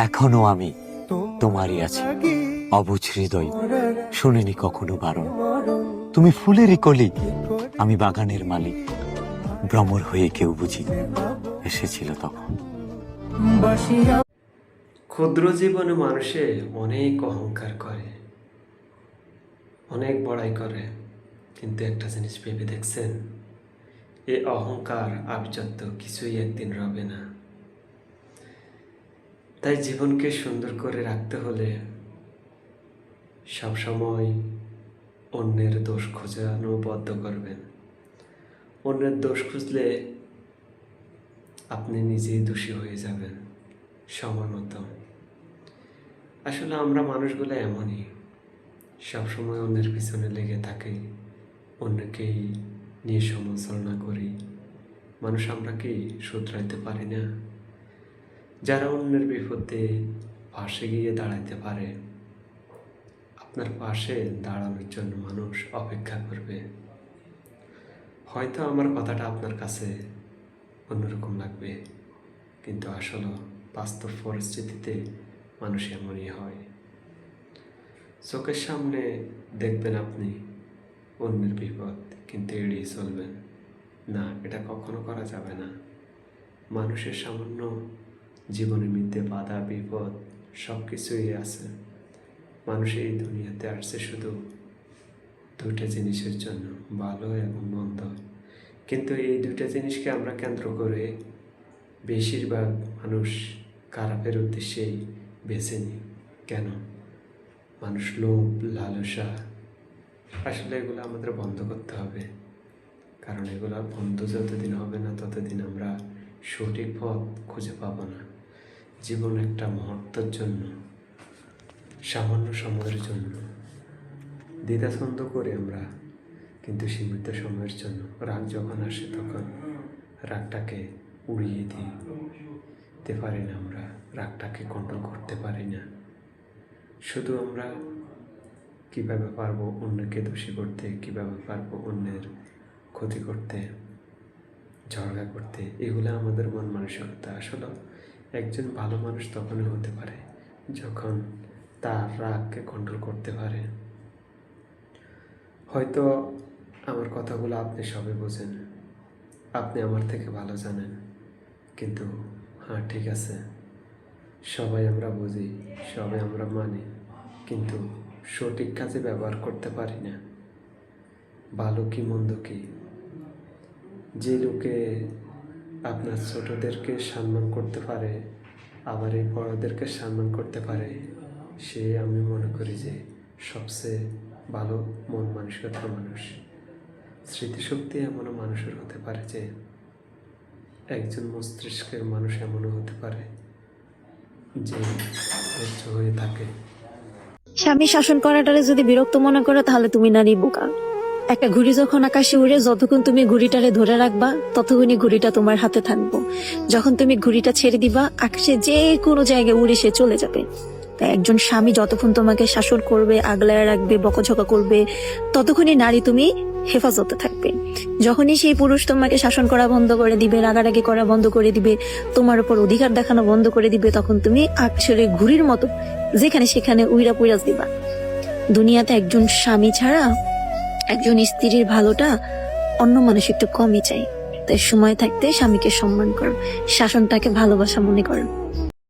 এখনো আমি তোমারই আছি, অবুঝ হৃদয় শুনিনি কখনো বারণ। তুমি ফুলেরই কলি, আমি বাগানের মালিক, ভ্রমর হয়ে কেউ বুঝি এসেছিল তখন। ক্ষুদ্র জীবনে মানুষে অনেক অহংকার করে, অনেক বড়াই করে, কিন্তু একটা জিনিস ভেবে দেখছেন, এই অহংকার আভিজাত্য কিছুই একদিন রবে না। তাই জীবনকে সুন্দর করে রাখতে হলে সবসময় অন্যের দোষ খোঁজানো বদ্ধ করবেন। অন্যের দোষ খুঁজলে আপনি নিজেই দোষী হয়ে যাবেন সময় মতো। আসলে আমরা মানুষগুলো এমনই, সবসময় অন্যের পিছনে লেগে থাকি, অন্যকেই নিয়ে সমালোচনা করি। মানুষ আমরা কি শুধরাইতে পারি না? যারা অন্যের বিপদে পাশে গিয়ে দাঁড়াইতে পারে, আপনার পাশে দাঁড়ানোর জন্য মানুষ অপেক্ষা করবে। হয়তো আমার কথাটা আপনার কাছে অন্যরকম লাগবে, কিন্তু আসলে বাস্তব পরিস্থিতিতে মানুষ এমনই হয়। চোখের সামনে দেখবেন আপনি অন্যের বিপদ, কিন্তু এড়িয়ে চলবেন না, এটা কখনো করা যাবে না। মানুষের সামান্য জীবনের মধ্যে বাধা বিপদ সব কিছুই আছে। মানুষ এই দুনিয়াতে আসছে শুধু দুইটা জিনিসের জন্য, ভালো এবং মন্দ। কিন্তু এই দুইটা জিনিসকে আমরা কেন্দ্র করে বেশিরভাগ মানুষ খারাপের উদ্দেশ্যেই বেছে নিই। কেন? মানুষ লোভ, লালসা, আসলে এগুলো আমাদের বন্ধ করতে হবে। কারণ এগুলো বন্ধ যতদিন হবে না ততদিন আমরা সঠিক পথ খুঁজে পাবো না। জীবন একটা মুহূর্তের জন্য, সামান্য সময়ের জন্য দ্বিধাদ্বন্দ্ব করে আমরা কিন্তু সীমিত সময়ের জন্য রাগ যখন আসে তখন রাগটাকে উড়িয়ে দিতে পারি না, আমরা রাগটাকে কন্ট্রোল করতে পারি না। শুধু আমরা কীভাবে পারবো অন্যকে দোষী করতে, কীভাবে পারবো অন্যের ক্ষতি করতে, ঝগড়া করতে, এগুলো আমাদের মন মানসিকতা। আসলে একজন ভালো মানুষ তখনই হতে পারে যখন তার রাগকে কন্ট্রোল করতে পারে। হয়তো আমার কথাগুলো আপনি সবে বোঝেন, আপনি আমার থেকে ভালো জানেন, কিন্তু হ্যাঁ ঠিক আছে, সবাই আমরা বুঝি, সবাই আমরা মানি, কিন্তু সঠিক কাজে ব্যবহার করতে পারি না। ভালো কি মন্দ কি, যে লোকে আপনার ছোটদেরকে সম্মান করতে পারে আবার এই বড়দেরকে সম্মান করতে পারে, সে আমি মনে করি যে সবচেয়ে ভালো মন মানসিকতার মানুষ। স্মৃতিশক্তি এমনও মানুষের হতে পারে যে একজন মস্তিষ্কের মানুষ এমনও হতে পারে যে ধৈর্য হয়ে থাকে। স্বামী শাসন করাটারে যদি বিরক্ত মনে করো তাহলে তুমি নারী বোকা। একটা ঘুড়ি যখন আকাশে উড়ে, যতক্ষণ তুমি ঘুড়িটারে ধরে রাখবা ততক্ষণই ঘুড়িটা তোমার হাতে থাকবো। যখন তুমি ঘুড়িটা ছেড়ে দিবা, আকাশে যে কোনো জায়গায় উড়ে সে চলে যাবে। তাই একজন স্বামী যতক্ষণ তোমাকে শাসন করবে, আগলায় রাখবে, বকাঝকা করবে, ততক্ষণই নারী তুমি হেফাজতে থাকবে। যখনই সেই পুরুষ তোমাকে শাসন করা বন্ধ করে দিবে, রাগারাগি করা বন্ধ করে দিবে, তোমার উপর অধিকার দেখানো বন্ধ করে দিবে, তখন তুমি আকাশের ঘুড়ির মতো যেখানে সেখানে উইরা পুইরা দিবা। দুনিয়াতে একজন স্বামী ছাড়া একজন স্ত্রীর ভালোটা অন্য মানুষ একটু কমই চাই। তাই সময় থাকতে স্বামীকে সম্মান করো, শাসনটাকে ভালোবাসা মনে করো।